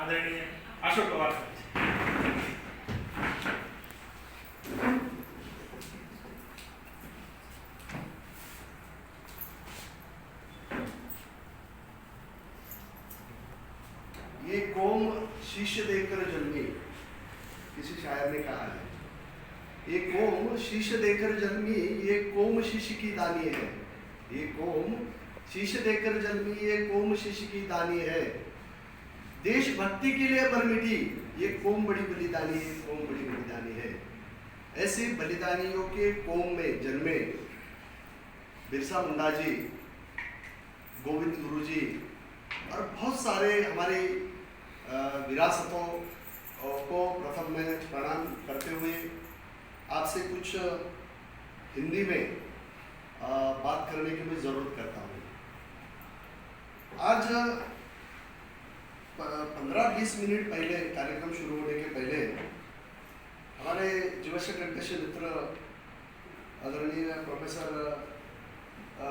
आदरणीय अशोक पवार सर। ये कौम शीश देकर जन्मी, किसी शायर ने कहा है, ये कौम शीश देकर जन्मी, ये कौम शीश की दानी है। ये कौम शीश देकर जन्मी, ये कौम शीश की दानी है। देशभक्ति के लिए मर मिटी, ये कौम बड़ी बलिदानी है, कौम बड़ी बलिदानी है। ऐसे बलिदानियों के कौम में जन्मे बिरसा मुंडा जी, गोविंद गुरु जी और बहुत सारे हमारे विरासतों को प्रथम मैं प्रणाम करते हुए आपसे कुछ हिंदी में बात करने की मैं ज़रूरत करता हूँ। आज 15-20 मिनट पहले, कार्यक्रम शुरू होने के पहले, हमारे जीवश्य कंटेश मित्र आदरणीय प्रोफेसर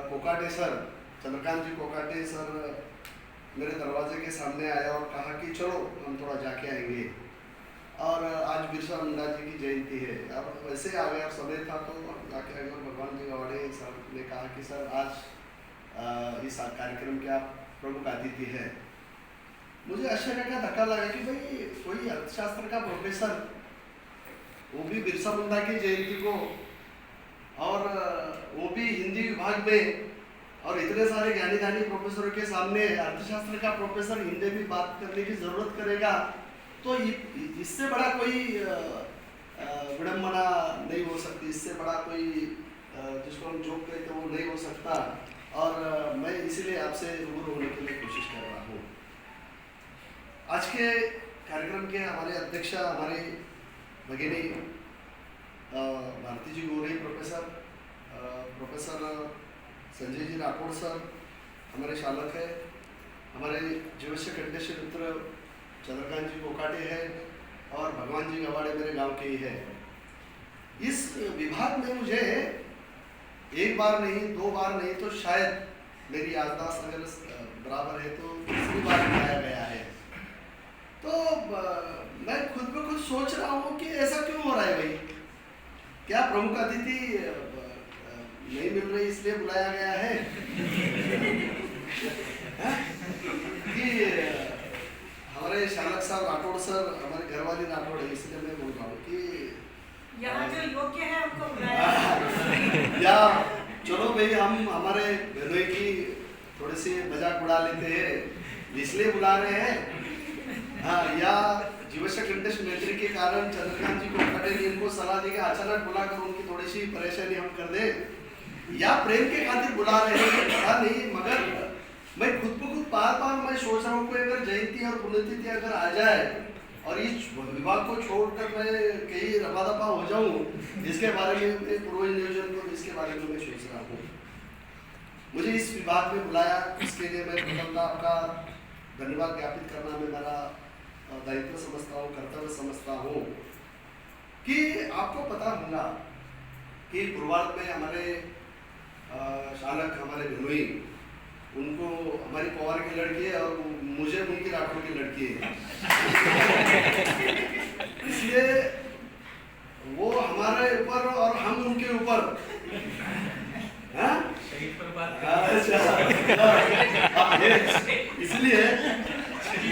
कोकाटे सर, चंद्रकांत जी कोकाटे सर मेरे दरवाजे के सामने आया और कहा कि चलो हम थोड़ा जाके आएंगे, और आज बिरसा मुंडा जी की जयंती है। अब वैसे आ गया, समय था तो हम जाके आए। और भगवान जी गवाड़े सर ने कहा कि सर आज इस कार्यक्रम के आप प्रमुख अतिथि हैं। मुझे आश्चर्य का धक्का लगा कि भाई कोई अर्थशास्त्र का प्रोफेसर, वो भी बिरसा मुंडा की जयंती को, और वो भी हिंदी विभाग में, और इतने सारे ज्ञानी दानी प्रोफेसरों के सामने अर्थशास्त्र का प्रोफेसर हिंदी में बात करने की जरूरत करेगा, तो इससे बड़ा कोई विडंबना नहीं हो सकती, इससे बड़ा कोई जिसको हम जोक कहते हैं वो नहीं हो सकता। और मैं इसीलिए आपसे रूबरू होने के लिए कोशिश कर रहा हूँ। आज के कार्यक्रम के हमारे अध्यक्ष, हमारे भगिनी भारती जी गोरे प्रोफेसर संजय जी राठौड़ सर हमारे शालक है, हमारे जीवश्य कंटेश मित्र चंद्रकांत जी कोकाटे है, और भगवान जी गवाड़े मेरे गांव के ही है। इस विभाग में मुझे एक बार नहीं, 2 बार नहीं, तो शायद मेरी याददाश्त अगर बराबर है तो तीसरी बार बुलाया गया है। तो मैं खुद ब खुद सोच रहा हूँ कि ऐसा क्यों हो रहा है भाई? क्या प्रमुख अतिथि नहीं मिल रही इसलिए बुलाया गया है? कि हमारे शालक साहब राठौड़ सर हमारे घर वाली राठौड़ है, इसलिए मैं बोल रहा हूँ कि यहाँ जो योग्य है उनको बुलाया या चलो भाई हम हमारे बहनोई की थोड़ी सी मजाक उड़ा लेते हैं इसलिए बुला रहे हैं। हाँ, या जीवश्य कंटेश मैत्री के कारण चंद्रकांत जी को कटे इनको सलाह दी कि अचानक बुलाकर उनकी थोड़ी सी परेशानी हम कर दे, या प्रेम के खातिर बुला रहे हैं पता नहीं। मगर मैं खुद को खुद बार मैं सोच रहा हूँ कि अगर जयंती और पुण्यतिथि अगर आ जाए और इस विभाग को छोड़कर मैं कहीं रफा दफा हो जाऊँ, जिसके बारे में मैं पूर्व नियोजन को इसके बारे में मैं सोच रहा हूँ। मुझे इस विभाग में बुलाया, इसके लिए मैं प्रथमतः आपका धन्यवाद ज्ञापित करना मैं मेरा दायित्व समझता हूँ, कर्तव्य समझता हूँ। कि आपको पता होगा कि पूर्वार्ध में हमारे शालक, हमारे बहनोई, उनको हमारी पवार की लड़की है और मुझे उनकी राठौड़ की लड़की है। इसलिए वो हमारे ऊपर और हम उनके ऊपर, इसलिए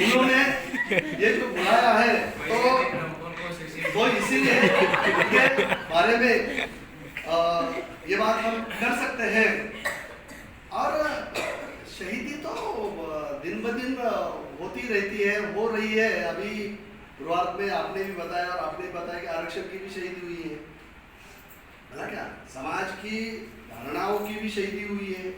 उन्होंने ये जो बुलाया है तो इसीलिए उनके बारे में ये बात हम कर सकते हैं। और शहीदी तो दिन ब दिन होती रहती है, हो रही है। अभी शुरुआत में आपने भी बताया और आपने बताया कि आरक्षण की भी शहीदी हुई है, भला क्या समाज की धारणाओं की भी शहीदी हुई है।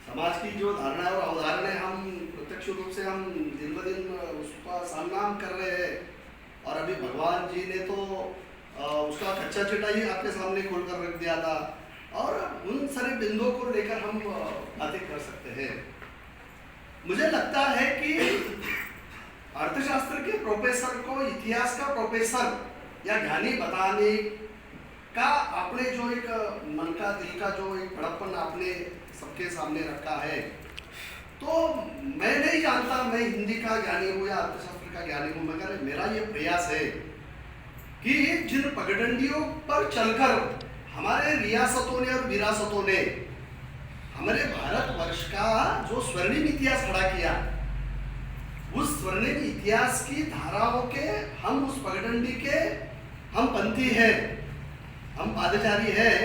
समाज की जो धारणा और अवधारणाएं हम प्रत्यक्ष रूप से हम दिन ब दिन उसका सामना हम कर रहे हैं। और अभी भगवान जी ने तो उसका कच्चा चिटा ही आपके सामने खोलकर रख दिया था, और उन सारे बिंदुओं को लेकर हम बातें कर सकते हैं। मुझे लगता है कि अर्थशास्त्र के प्रोफेसर को इतिहास का प्रोफेसर या ज्ञानी बताने का आपने जो एक मन का, दिल का जो एक बड़प्पन आपने सबके सामने रखा है, तो मैं नहीं जानता मैं हिंदी का ज्ञानी हूँ या अर्थशास्त्र का ज्ञानी हूँ, मगर मेरा ये प्रयास है कि जिन पगडंडियों पर चलकर हमारे रियासतों ने और विरासतों ने हमारे भारतवर्ष का जो स्वर्णिम इतिहास खड़ा किया, उस स्वर्णिम इतिहास की धाराओं के हम उस पगडंडी के हम पंथी हैं, हम पादचारी हैं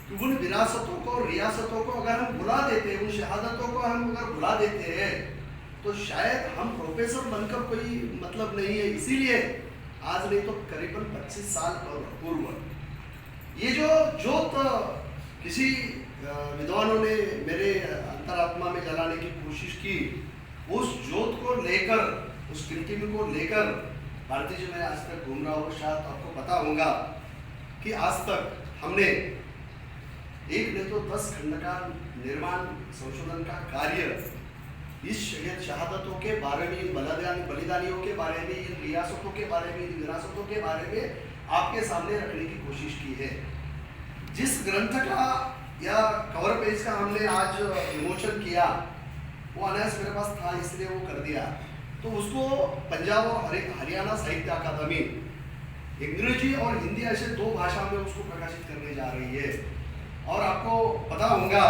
कि उन विरासतों को रियासतों को अगर हम भुला देते हैं, उन शहादतों को हम अगर भुला देते हैं तो शायद हम प्रोफेसर बनकर कोई मतलब नहीं है। इसीलिए आज नहीं तो करीबन 25 साल पूर्व ये जो जोत किसी विद्वानों ने मेरे अंतरात्मा में जलाने की कोशिश की, उस जोत को लेकर, उस टिमटिम को लेकर भारती जी मैं आज तक घूम रहा हूँ। शायद आपको पता होगा कि आज तक हमने एक नहीं तो 10 खंड का निर्माण संशोधन का कार्य इस शहादतों के बारे में, बलिदानियों के बारे में, इन रियासतों के बारे में, इन विरासतों के बारे में आपके सामने रखने की कोशिश की है। जिस ग्रंथ का या कवर पेज का हमने आज विमोचन किया वो अनायास मेरे पास था, इसलिए वो कर दिया। तो उसको पंजाब और हरियाणा साहित्य अकादमी अंग्रेजी और हिंदी ऐसे 2 भाषा में उसको प्रकाशित करने जा रही है। और आपको पता होगा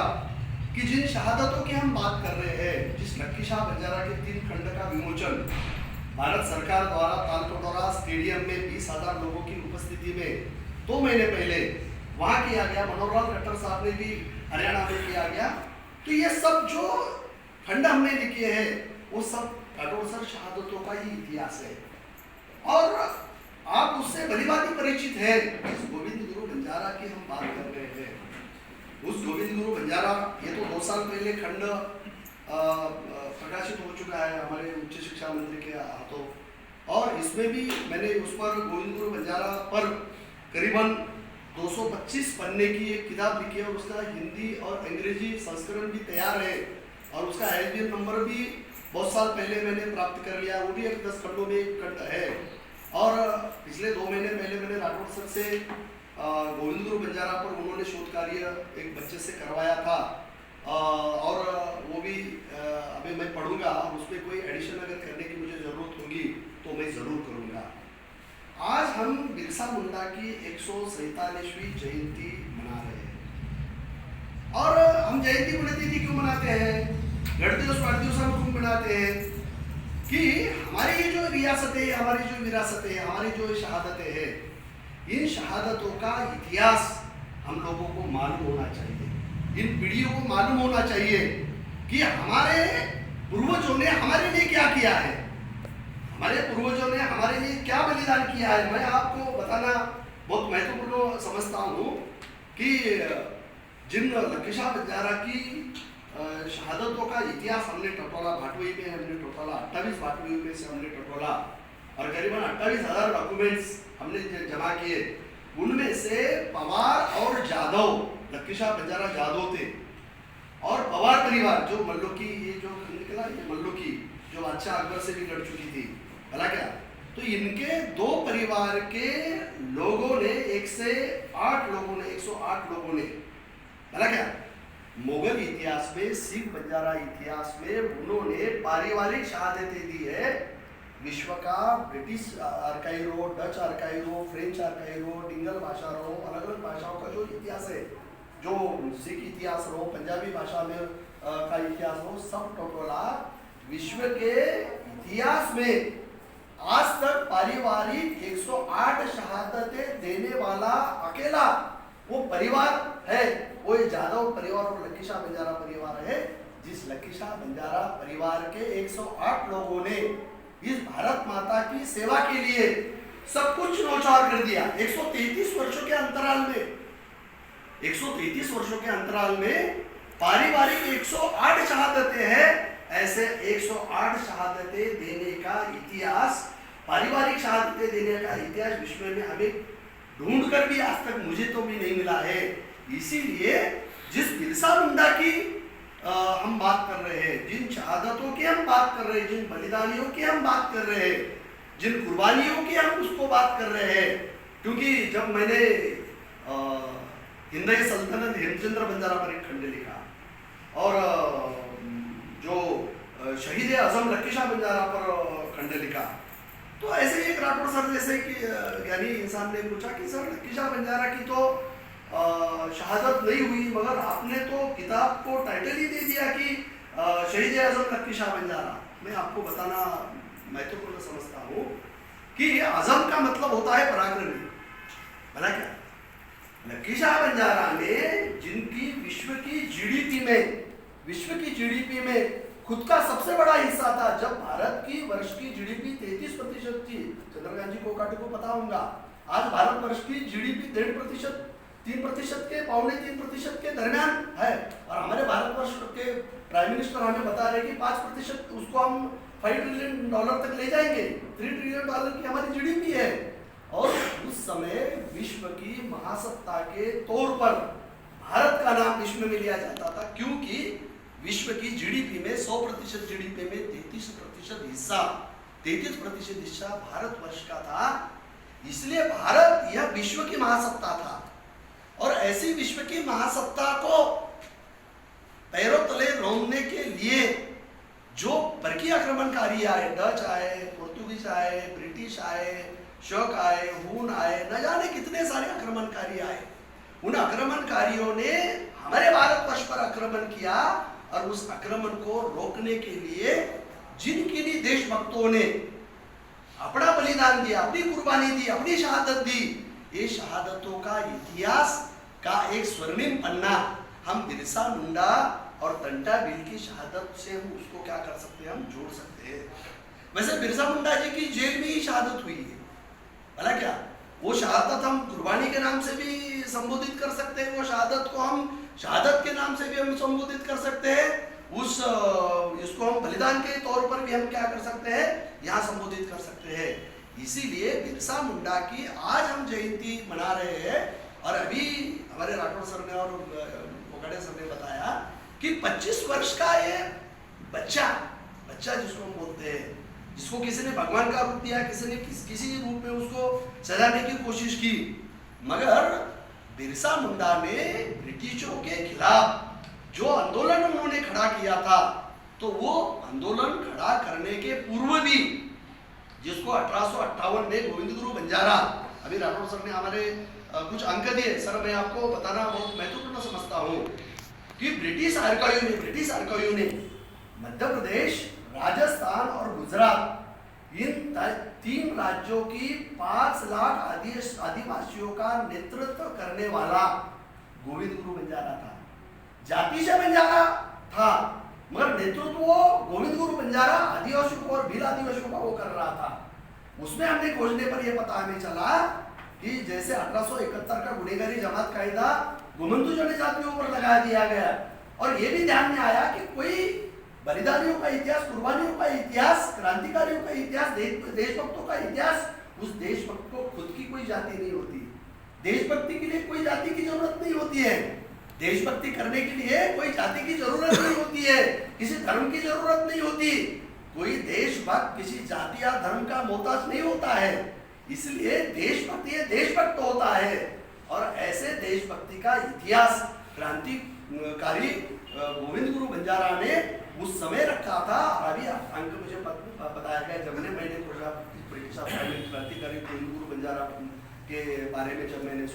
कि जिन शहादतों की हम बात कर रहे हैं, जिस लक्की शाह बंजारा के 3 खंड का विमोचन भारत सरकार द्वारा तालकटोरा स्टेडियम में 20,000 लोगों की उपस्थिति में 2 महीने पहले वहाँ किया गया, मनोहर लाल खट्टर साहब ने भी हरियाणा में किया गया। तो ये सब जो खंड हमने लिखे हैं वो सब कठोर शहादतों का ही इतिहास है। और आप उससे भलीभांति परिचित है। जिस गोविंद गुरु बंजारा की हम बात कर रहे हैं, उस गोविंद गुरु बंजारा, ये तो 2 साल पहले खंड प्रकाशित हो चुका है हमारे उच्च शिक्षा मंत्री के हाथों, और इसमें भी मैंने उस पर गोविंद गुरु बंजारा पर करीबन 225 पन्ने की एक किताब लिखी है और उसका हिंदी और अंग्रेजी संस्करण भी तैयार है और उसका ISBN नंबर भी बहुत साल पहले मैंने प्राप्त कर लिया। वो भी 10 खंडों में एक खंड है। और पिछले 2 महीने पहले मैंने राठौड़ सर से गोविंद गुरु बंजारा पर उन्होंने शोध कार्य एक बच्चे से करवाया था, और वो भी अभी मैं पढ़ूंगा। उस पर कोई एडिशन अगर करने की मुझे ज़रूरत होगी तो मैं ज़रूर करूँगा। आज हम बिरसा मुंडा की 147वीं जयंती मना रहे हैं। और हम जयंती पुण्यतिथि क्यों मनाते हैं, गण दिवस पाठ दिवस हम क्यों मनाते हैं कि हमारी ये जो रियासतें, हमारी जो विरासतें, हमारी जो शहादतें हैं, इन शहादतों का इतिहास हम लोगों को मालूम होना चाहिए, इन पीढ़ियों को मालूम होना चाहिए कि हमारे पूर्वजों ने हमारे लिए क्या किया है, हमारे पूर्वजों ने हमारे लिए क्या बलिदान किया है। मैं आपको बताना बहुत महत्वपूर्ण समझता हूँ कि जिन लक्की शाह बंजारा की शहादतों का इतिहास हमने टटोला, भाटुई में हमने टटोला, 28 भाटुई में से हमने टटोला और करीबन 28,000 डॉक्यूमेंट्स हमने जमा किए। उनमें से पवार और जाधव, लक्की शाह बंजारा जाधव थे और पवार परिवार जो मल्लो की, ये जो निकला ये मल्लो की जो बादशाह अकबर से भी लड़ चुकी थी, भला क्या, तो इनके 2 परिवार के लोगों ने 108 लोगों ने भला क्या मुगल इतिहास में, सिख बंजारा इतिहास में उन्होंने पारिवारिक शहादतें दी है। विश्व का ब्रिटिश आर्काइव हो, डच आर्काइव हो, फ्रेंच आर्काइव हो, डिंगल भाषा रहो, अलग अलग भाषाओं का जो इतिहास है, जो सिख इतिहास रहो, पंजाबी भाषा में का इतिहास हो, सब टोटोला विश्व के इतिहास में आज तक पारिवारिक 108 शहादतें देने वाला अकेला वो परिवार है, वो ये जाधव परिवार और लक्की शाह बंजारा परिवार है। जिस लक्की शाह बंजारा परिवार के 108 लोगों ने इस भारत माता की सेवा के लिए सब कुछ न्यौछावर कर दिया। 133 वर्षों के अंतराल में, 133 वर्षों के अंतराल में पारिवारिक 108 शहादतें हैं। ऐसे 108 शहादतें देने का इतिहास, पारिवारिक शहादतें देने का इतिहास विश्व में हमें ढूंढ कर भी आज तक मुझे तो भी नहीं मिला है। इसीलिए जिस बिरसा मुंडा की हम बात कर रहे हैं, जिन शहादतों की हम बात कर रहे हैं, जिन बलिदानियों की हम बात कर रहे हैं, जिन कुर्बानियों की हम उसको बात कर रहे हैं, क्योंकि जब मैंने हिंदई सल्तनत हेमचंद्र बंजारा पर एक खंड लिखा और जो शहीद आजम लक्की शाह बंजारा पर खंड लिखा। तो ऐसे ही एक राठौड़ सर जैसे कि ज्ञानी इंसान ने पूछा कि सर लक्की शाह बंजारा की तो शहादत नहीं हुई, मगर आपने तो किताब को टाइटल ही दे दिया कि शहीद आजम लक्की शाह बंजारा। मैं आपको बताना महत्वपूर्ण समझता हूँ कि आजम का मतलब होता है पराक्रमी, भला क्या? लक्की शाह बंजारा ने जिनकी विश्व की जीडीपी में खुद का सबसे बड़ा हिस्सा था, जब भारत की वर्ष की जीडीपी 33% थी, चंद्रकांत जी कोकाटे को पता होगा, आज भारत वर्ष की जीडीपी 1.5%, 3% के 2.5-3% के दरमियान है, और हमारे भारतवर्ष के प्राइम मिनिस्टर हमें बता रहे कि 5% उसको हम $5 ट्रिलियन तक ले जाएंगे। $3 ट्रिलियन की हमारी जीडीपी है। और उस समय विश्व की महासत्ता के तौर पर भारत का नाम विश्व में लिया जाता था, क्योंकि विश्व की जीडीपी में 100% जीडीपी में 33% हिस्सा भारतवर्ष का था। इसलिए भारत यह विश्व की महासत्ता था, और ऐसी विश्व की महासत्ता को पैरों तले रौंदने के लिए जो परकीय आक्रमणकारी आए, डच आए, पोर्तुगीज आए, ब्रिटिश आए, शक आए, हून आए, न जाने कितने सारे आक्रमणकारी आए, उन आक्रमणकारियों ने हमारे भारतवर्ष पर आक्रमण किया, और उस आक्रमण को रोकने के लिए जिन किन्हीं देशभक्तों ने अपना बलिदान दिया, अपनी कुर्बानी दी, अपनी शहादत दी, ये शहादतों का इतिहास का एक स्वर्णिम पन्ना हम बिरसा मुंडा और तंटा बिल की शहादत से हम उसको क्या कर सकते हैं, हम जोड़ सकते हैं। वैसे बिरसा मुंडा जी की जेल में ही शहादत हुई है, भला क्या? वो शहादत हम कुर्बानी के नाम से भी संबोधित कर सकते हैं, वो शहादत को हम शहादत के नाम से भी हम संबोधित कर सकते हैं, इसको हम बलिदान के तौर पर भी हम क्या कर सकते हैं, यहाँ संबोधित कर सकते हैं। इसीलिए बिरसा मुंडा की आज हम जयंती मना रहे हैं। और अभी हमारे राठौड़ सर ने और कोकाटे सर ने बताया कि 25 वर्ष का ये बच्चा जिसको हम बोलते हैं, जिसको किसी ने भगवान का रूप दिया, किसी ने किसी रूप में उसको सजाने की कोशिश की, मगर बिरसा मुंडा ने ब्रिटिशों के खिलाफ जो आंदोलन उन्होंने खड़ा किया था, तो वो आंदोलन खड़ा करने के पूर्व भी, जिसको 1858 में गोविंद गुरु बंजारा, अभी राठौड़ सर ने हमारे कुछ अंक दिए, सर मैं आपको बताना बहुत महत्वपूर्ण समझता हूँ कि ब्रिटिश आर्काइव ने मध्य प्रदेश, राजस्थान और गुजरात, इन 3 राज्यों की 5 लाख आदिवासियों का नेतृत्व करने वाला गोविंद गुरु बंजारा था। जाति से बंजारा था, मगर नेतृत्व वो गोविंद गुरु बंजारा आदिवासियों को और भील आदिवासियों का वो कर रहा था। उसमें हमने खोजने पर यह पता हमें चला कि जैसे 1871 का गुनेगारी जमात कायदा घुमंतु जनजातियों पर लगा दिया गया, और ये भी ध्यान में आया कि कोई बलिदानियों का इतिहास, कुर्बानियों का इतिहास, क्रांतिकारियों का इतिहास, देशभक्तों का इतिहास, उस देशभक्त को खुद की कोई जाति नहीं होती। देशभक्ति के लिए कोई जाति की जरूरत नहीं होती है, देशभक्ति करने के लिए कोई जाति की जरूरत नहीं होती है, किसी धर्म की जरूरत नहीं होती। कोई देशभक्त किसी जाति या धर्म का मोहताज नहीं होता है। इसलिए देशभक्ति देशभक्त होता है, और ऐसे देशभक्ति का इतिहास क्रांतिकारी गोविंद गुरु बंजारा ने उस समय रखा था। अभी अंक मुझे बताया गया, जब मैंने खोजा ब्रिटिश क्रांतिकारी गोविंद गुरु बंजारा के बारे में, जब मैंने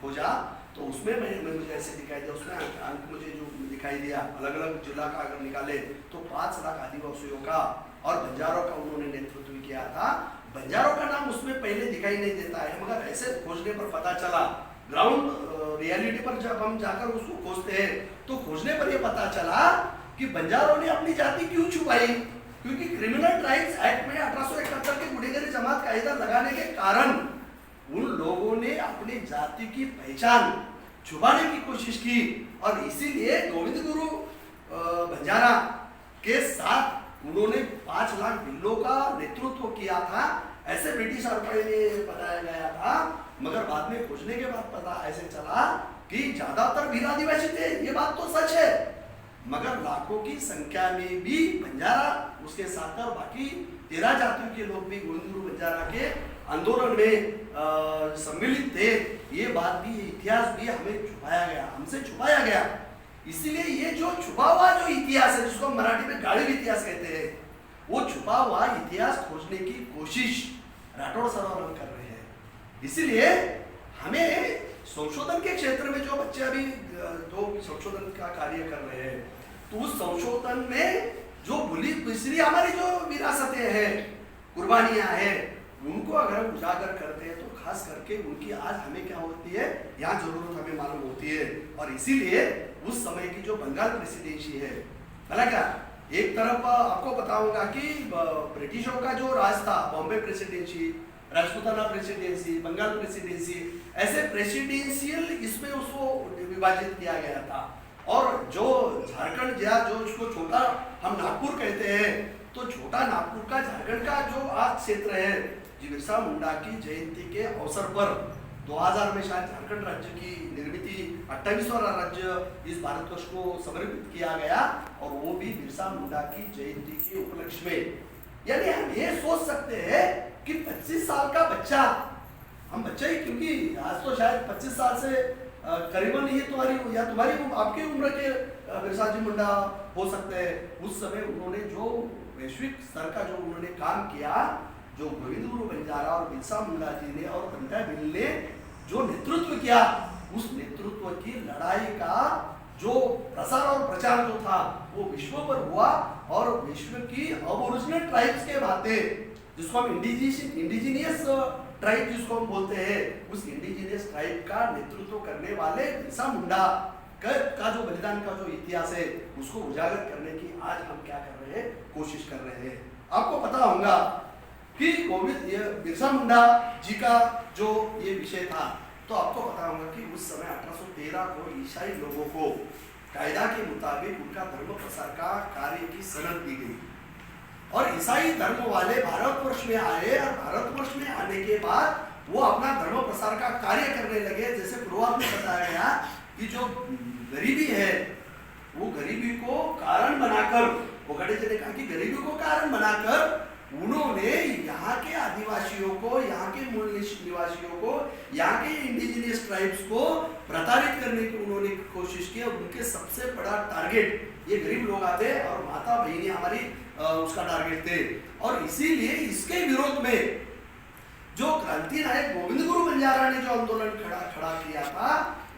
खोजा तो उसमें मुझे ऐसे दिखाई दिया, उसमें अंक मुझे जो दिखाई दिया, अलग अलग जिला का अगर निकाले तो 5 लाख आदिवासियों का और बंजारों का उन्होंने नेतृत्व किया था। बंजारों का नाम उसमें पहले दिखाई नहीं देता है, मगर ऐसे खोजने पर पता चला, ग्राउंड रियलिटी पर जब हम जाकर उसको खोजते हैं तो खोजने पर यह पता चला कि बंजारों ने अपनी जाति क्यों छुपाई, क्योंकि क्रिमिनल ट्राइब्स एक्ट में 1871 के गुनेगारी जमात कायदा लगाने के कारण उन लोगों ने अपनी जाति की पहचान छुपाने की कोशिश की, और इसीलिए गोविंद गुरु बंजारा के साथ उन्होंने 5 लाख भिल्लों का नेतृत्व किया था, ऐसे ब्रिटिश आर्काइव में बताया गया था। मगर बाद में खोजने के बाद पता ऐसे चला कि ज्यादातर भील आदिवासी थे, ये बात तो सच है, मगर लाखों की संख्या में भी बंजारा उसके साथ और बाकी 13 जातियों के लोग भी गोविंद गुरु बंजारा के आंदोलन में सम्मिलित थे। ये बात भी, इतिहास भी हमसे छुपाया गया। इसीलिए ये जो छुपा हुआ जो इतिहास है, जिसको हम मराठी में गाढ़िव इतिहास कहते हैं, वो छुपा हुआ इतिहास खोजने की कोशिश राठौड़ सर और हम कर रहे हैं। इसीलिए हमें संशोधन के क्षेत्र में जो बच्चे अभी जो संशोधन का कार्य कर रहे हैं, तो उस संशोधन में जो भूली पिछली हमारी जो विरासतें हैं, कुर्बानियां हैं, उनको अगर हम उजागर करते हैं तो खास करके उनकी आज हमें क्या होती है, यहाँ जरूरत हमें मालूम होती है। और इसीलिए उस समय की जो बंगाल प्रेसिडेंसी है, हालांकि एक तरफ आपको बताऊंगा कि ब्रिटिशों का जो राज था, Bombay presidency, Rajputana presidency, Bengal presidency, ऐसे प्रेसिडेंशियल इसमें उसको विभाजित किया गया था। और जो झारखंड या जो उसको छोटा हम नागपुर कहते हैं, तो छोटा नागपुर का झारखंड का जो आज क्षेत्र है, बिरसा मुंडा की जयंती के अवसर पर 2000 में शायद झारखंड राज्य की निर्मिति 28वां राज्य इस भारतवर्ष को समर्पित किया गया, और वो भी बिरसा मुंडा की जयंती के उपलक्ष्य में। यानी हम ये सोच सकते हैं कि 25 साल का बच्चा, हम बच्चा ही क्योंकि आज तो शायद 25 साल से करीबन ये तुम्हारी या तुम्हारी आपकी उम्र के बिरसा जी मुंडा हो सकते हैं। उस समय उन्होंने जो वैश्विक स्तर का जो उन्होंने काम किया, जो गोविंद गुरु बंजारा और बिरसा मुंडा जी ने और पंटा बिल ने जो नेतृत्व किया, उस नेतृत्व की लड़ाई का जो प्रसार और प्रचार जो था वो विश्व पर हुआ। और विश्व की अबोरिजिनल ट्राइब्स के बातें, जिसको हम इंडिजिनियस ट्राइब जिसको हम बोलते हैं, उस इंडिजिनियस ट्राइब का नेतृत्व करने वाले बिरसा मुंडा का जो बलिदान का जो इतिहास है, उसको उजागर करने की आज हम क्या कर रहे हैं, कोशिश कर रहे हैं। आपको पता होगा कि बिरसा मुंडा जी का जो ये विषय था, तो आपको पता होगा कि उस समय 1813 को ईसाई लोगों को कायदा के मुताबिक उनका धर्म प्रसार का कार्य की सनद दी गई, और ईसाई धर्म वाले भारतवर्ष में आए, और भारतवर्ष में आने के बाद वो अपना धर्म प्रसार का कार्य करने लगे। जैसे पूर्वार्ध में बताया गया कि जो गरीबी है, वो गरीबी को कारण बनाकर, बोगाटे जी ने कहा कि गरीबी को कारण बनाकर उन्होंने यहाँ के आदिवासियों को, यहाँ के मूल निवासियों को, यहाँ के इंडिजिनियस ट्राइब्स को प्रताड़ित करने की उन्होंने कोशिश की। और उनके सबसे बड़ा टारगेट ये गरीब लोग आते और माता बहनी हमारी उसका टारगेट थे। और इसीलिए इसके विरोध में जो क्रांति नायक गोविंद गुरु बंजारा ने जो आंदोलन खड़ा किया था,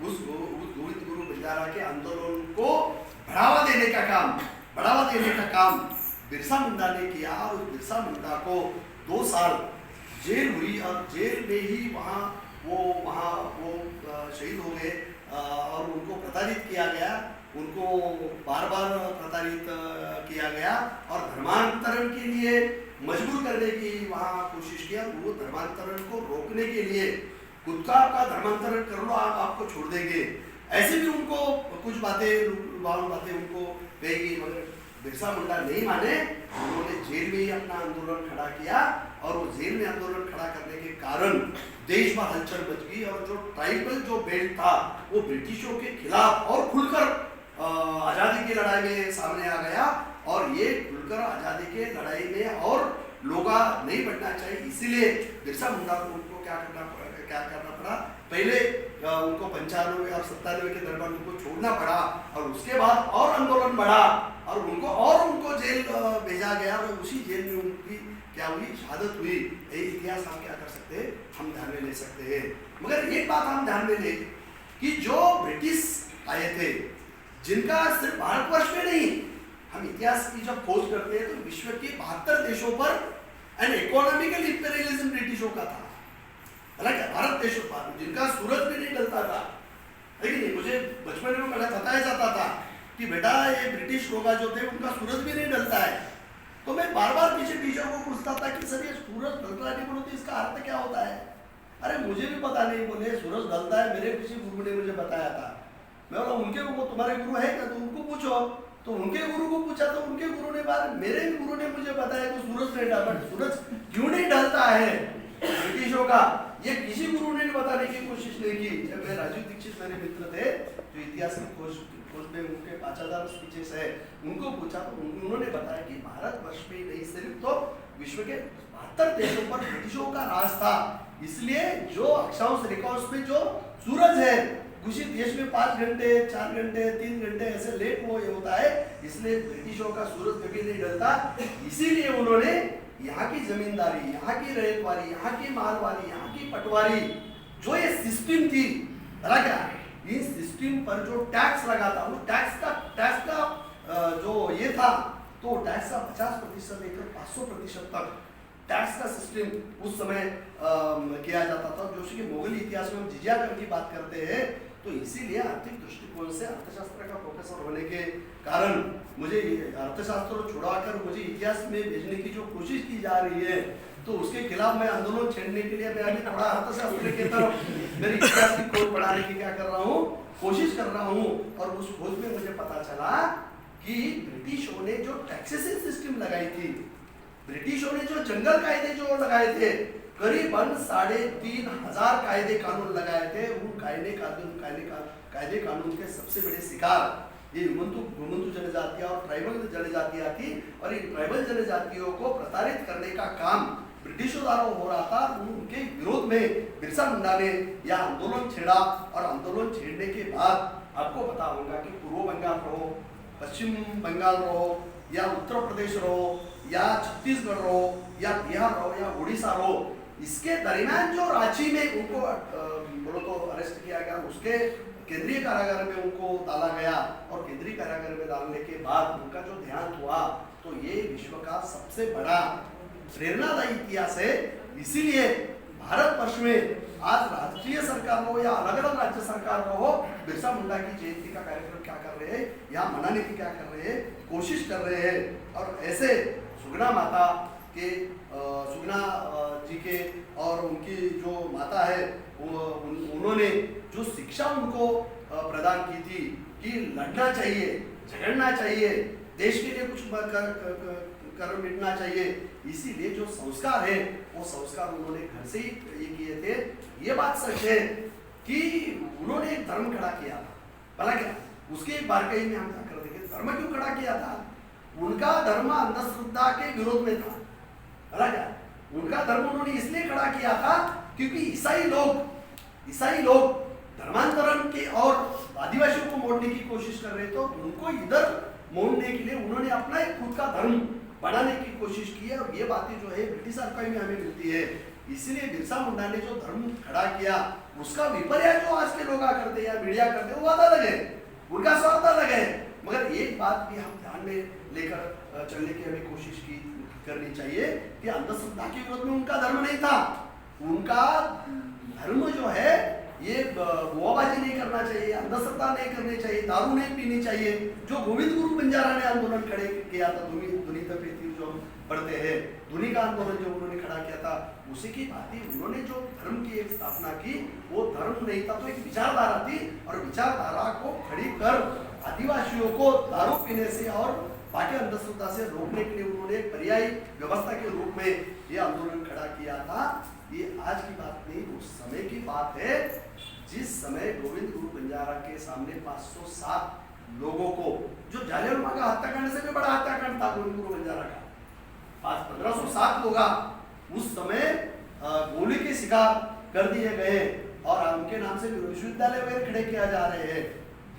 उस गोविंद गुरु बंजारा के आंदोलन को बढ़ावा देने का काम बिरसा मुंडा ने किया। और उस बिरसा मुंडा को 2 साल जेल हुई, और जेल में ही वहाँ वो शहीद हो गए, और उनको प्रताड़ित किया गया, उनको बार बार प्रताड़ित किया गया, और धर्मांतरण के लिए मजबूर करने की वहाँ कोशिश किया। वो धर्मांतरण को रोकने के लिए खुद का धर्मांतरण कर लो, आपको छोड़ देंगे, ऐसे भी उनको कुछ बातें उनको कहेगी, मगर बिरसा मुंडा नहीं माने। उन्होंने जेल में ही अपना आंदोलन खड़ा किया, और वो जेल में आंदोलन खड़ा करने के कारण देश में हलचल मच गई, और जो ट्राइबल जो बेल्ट था वो ब्रिटिशों के खिलाफ और खुलकर आज़ादी की लड़ाई में सामने आ गया। और ये खुलकर आज़ादी के लड़ाई में और लोग नहीं बढ़ना चाहिए, इसीलिए बिरसा मुंडा को उनको क्या करना पड़ा, पहले उनको 95 और 97 के दरमियान उनको छोड़ना पड़ा, और उसके बाद और आंदोलन बढ़ा, और उनको जेल भेजा गया, और उसी जेल में उनकी क्या हुई, शहादत हुई। यही इतिहास हम क्या कर सकते हैं, हम ध्यान में ले सकते हैं। मगर एक बात हम ध्यान में ले कि जो ब्रिटिश आए थे, जिनका सिर्फ भारतवर्ष में नहीं, हम इतिहास की जब खोज करते हैं तो विश्व के 72 देशों पर एंड इकोनॉमिकल इंपीरियलिज्म ब्रिटिशों का था। हालांकि भारत देशों पर जिनका सूरज भी नहीं ढलता था, लेकिन मुझे बचपन में बताया जाता था कि बेटा ये ब्रिटिश लोग जो थे उनका सूरज भी नहीं ढलता है। तो मैं बार बार पीछे टीचर को पूछता था कि सर ये सूरज ढलता नहीं बोलो तो इसका अर्थ क्या होता है। अरे मुझे भी पता नहीं, बोले सूरज ढलता है, मेरे किसी गुरु ने मुझे बताया था। मैं बोला उनके वो तुम्हारे गुरु है क्या, तो उनको पूछो। तो उनके गुरु को पूछा तो उनके गुरु ने बात, मेरे गुरु ने मुझे बताया कि सूरज नहीं ढलता, सूरज क्यों नहीं ढलता है ब्रिटिशों का, ये किसी गुरु ने बताने की कोशिश नहीं की। जब मैं राजीव दीक्षित मेरे मित्र थे जो इतिहास की खोज में उनके 5000 स्पीचेस है, उनको पूछा तो उन्होंने बताया कि भारतवर्ष में नहीं सिर्फ तो विश्व के 72 देशों पर ब्रिटिशों का राज था, इसलिए जो अक्षांश रेखांश में जो सूरज है किसी देश में 5 घंटे 4 घंटे 3 घंटे ऐसे लेट वो ये होता है, इसलिए ब्रिटिशों का सूरज कभी नहीं ढलता। इसीलिए उन्होंने यहाँ की जमींदारी, यहाँ की रैयतवारी, यहाँ की मालवारी, यहाँ की पटवारी, जो ये सिस्टम थी, बता क्या इस सिस्टम पर जो टैक्स लगा था, उस टैक्स का जो ये था, तो टैक्स का 50% लेकर 500% तक टैक्स का सिस्टम उस समय किया जाता था। जो कि मुगल इतिहास में हम जिजिया कर की बात करते हैं, तो इसीलिए आर्थिक दृष्टिकोण से अर्थशास्त्र का प्रोफेसर होने के कारण मुझे अर्थशास्त्र छोड़ाकर मुझे इतिहास में भेजने की जो कोशिश की जा रही है, तो उसके खिलाफ मैं आंदोलन छेड़ने के लिए मैं अभी थोड़ा अर्थशास्त्र की तरफ मेरी इतिहास की खोज बढ़ाने की क्या कर रहा हूँ, कोशिश कर रहा हूँ। और उस खोज में मुझे पता चला कि ब्रिटिशों ने जो टैक्सेशन सिस्टम लगाई थी, ब्रिटिशों ने जो जंगल कायदे जो लगाए थे, करीबन 3,500 कायदे कानून लगाए थे। उन कायदे कानून के सबसे बड़े शिकार ये घुमंतु जनजातियां और ट्राइबल जनजातियां थी। और इन ट्राइबल जनजातियों को प्रताड़ित करने का काम ब्रिटिशों द्वारा हो रहा था। उनके विरोध में बिरसा मुंडा ने यह आंदोलन छेड़ा, और आंदोलन छेड़ने के बाद आपको पता होगा कि पूर्व बंगाल रहो, पश्चिम बंगाल रहो, या उत्तर प्रदेश रहो, या छत्तीसगढ़ रहो, या बिहार रहो, या उड़ीसा रहो, इसके दरमियान जो रांची में उनको बोलो तो अरेस्ट किया गया, उसके केंद्रीय कारागार में उनको डाला गया। और केंद्रीय कारागार में डालने के बाद उनका जो ध्यान हुआ, तो ये विश्व का सबसे बड़ा प्रेरणादायी इतिहास है। इसीलिए भारतवर्ष में आज राष्ट्रीय सरकार हो या अलग अलग राज्य सरकार हो, बिरसा मुंडा की जयंती का कार्यक्रम क्या कर रहे हैं, या मनाने की क्या कर रहे हैं, कोशिश कर रहे हैं। और ऐसे सुगना माता के सुगना जी के और उनकी जो माता है, उन्होंने जो शिक्षा उनको प्रदान की थी कि लड़ना चाहिए, झगड़ना चाहिए, देश के लिए कुछ कर मिटना चाहिए, इसीलिए जो संस्कार है वो संस्कार उन्होंने घर से ही ये किए थे। ये बात सच है कि उन्होंने एक धर्म खड़ा किया था, भला क्या उसके एक बारकाई में हम जाकर देखें धर्म क्यों खड़ा किया था। उनका धर्म अंधश्रद्धा के विरोध में था, भला क्या उनका धर्म उन्होंने इसलिए खड़ा किया था क्योंकि ईसाई लोग धर्मांतरण के और आदिवासियों को मोड़ने की कोशिश कर रहे थे। तो उनको इधर मोड़ने के लिए उन्होंने अपना एक खुद का धर्म बनाने की कोशिश की है। और ये बातें जो है ब्रिटिश आर्काइव में हमें मिलती है। इसलिए बिरसा मुंडा ने जो धर्म खड़ा किया, उसका विपर्य जो आज के लोग करते हैं या मीडिया करते हैं, वो बात अलग है, उनका स्वार्थ अलग है। मगर एक बात भी हम ध्यान में लेकर चलने की हमें कोशिश करनी चाहिए कि अंधश्रद्धा के विरोध में उनका धर्म नहीं था। उनका धर्म जो है ये बुआबाजी नहीं करना चाहिए, अंधश्रद्धा नहीं करनी चाहिए, दारू नहीं पीनी चाहिए। जो गोविंद गुरु बंजारा ने आंदोलन खड़े किया था, धुनी तपेती जो हम पढ़ते हैं, धुनी का आंदोलन जो उन्होंने खड़ा किया था, उसी की बात ही उन्होंने जो धर्म की एक स्थापना की, वो धर्म नहीं था, तो एक विचारधारा थी। और विचारधारा को खड़ी कर आदिवासियों को दारू पीने से और बाकी अंधश्रद्धा से रोकने के लिए उन्होंने एक पर्यायी व्यवस्था के रूप में ये आंदोलन खड़ा किया था। ये आज की बात नहीं, उस समय की बात है जिस समय गोविंद गुरु बंजारा के सामने 507 लोगों को, जो जालियांवाला बाग हत्याकांड से भी बड़ा हत्याकांड था गोविंद गुरु बंजारा का, 1507 लोग उस समय गोली के शिकार कर दिए गए और उनके नाम से विश्वविद्यालय वगैरह खड़े किया जा रहे हैं।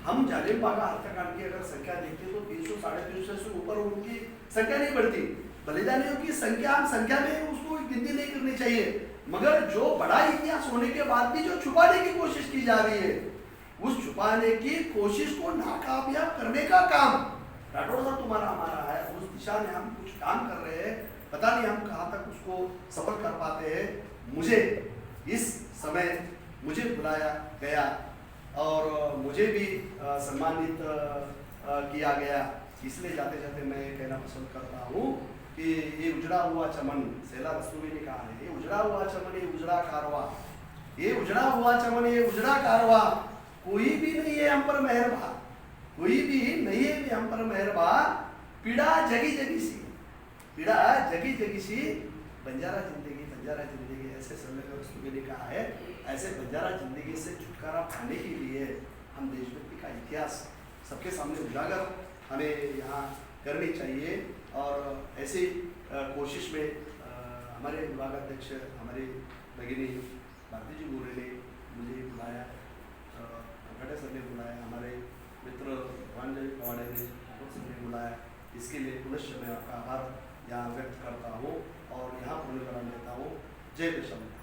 हम जालियांवाला बाग हत्याकांड की अगर संख्या देखते तो 300 साढ़े 300 से ऊपर उनकी संख्या नहीं बढ़ती। बलिदानियों की संख्या में उसको गिनती नहीं करनी चाहिए, मगर जो बड़ा इतिहास होने के बाद भी जो छुपाने की कोशिश की जा रही है, उस छुपाने की कोशिश को नाकामयाब करने का काम राठौड़ साहब तुम्हारा हमारा है। उस दिशा में हम कुछ काम कर रहे हैं, पता नहीं हम कहाँ तक उसको सफल कर पाते हैं। मुझे इस समय मुझे बुलाया गया और मुझे भी सम्मानित किया गया, इसलिए जाते जाते मैं कहना पसंद करता हूँ कि ये उजड़ा हुआ चमन, सेला रस्तोगी ने कहा है, ये उजड़ा हुआ चमन, ये उजड़ा कारवा, ये उजड़ा हुआ चमन, ये उजड़ा कारवा, कोई भी नहीं है हम पर मेहरबा, कोई भी नहीं है हम पर मेहरबा, पीड़ा जगी जगी सी, पीड़ा जगी जगी सी, बंजारा जिंदगी, ऐसे सेला रस्तोगी ने कहा है। ऐसे बंजारा जिंदगी से छुटकारा पाने के लिए हम देशभक्ति का इतिहास सबके सामने उजागर हमें यहाँ करनी चाहिए। और ऐसी कोशिश में हमारे विभागाध्यक्ष हमारे भगिनी भारती जी गोरे ने मुझे बुलाया कोकाटे सर ने बुलाया, हमारे मित्र रंजन कवाड़े ने सर ने बुलाया, इसके लिए पुनश्च मैं आपका आभार यहाँ व्यक्त करता हूँ और यहाँ पूर्ण लेता हूँ। जय कृष्ण।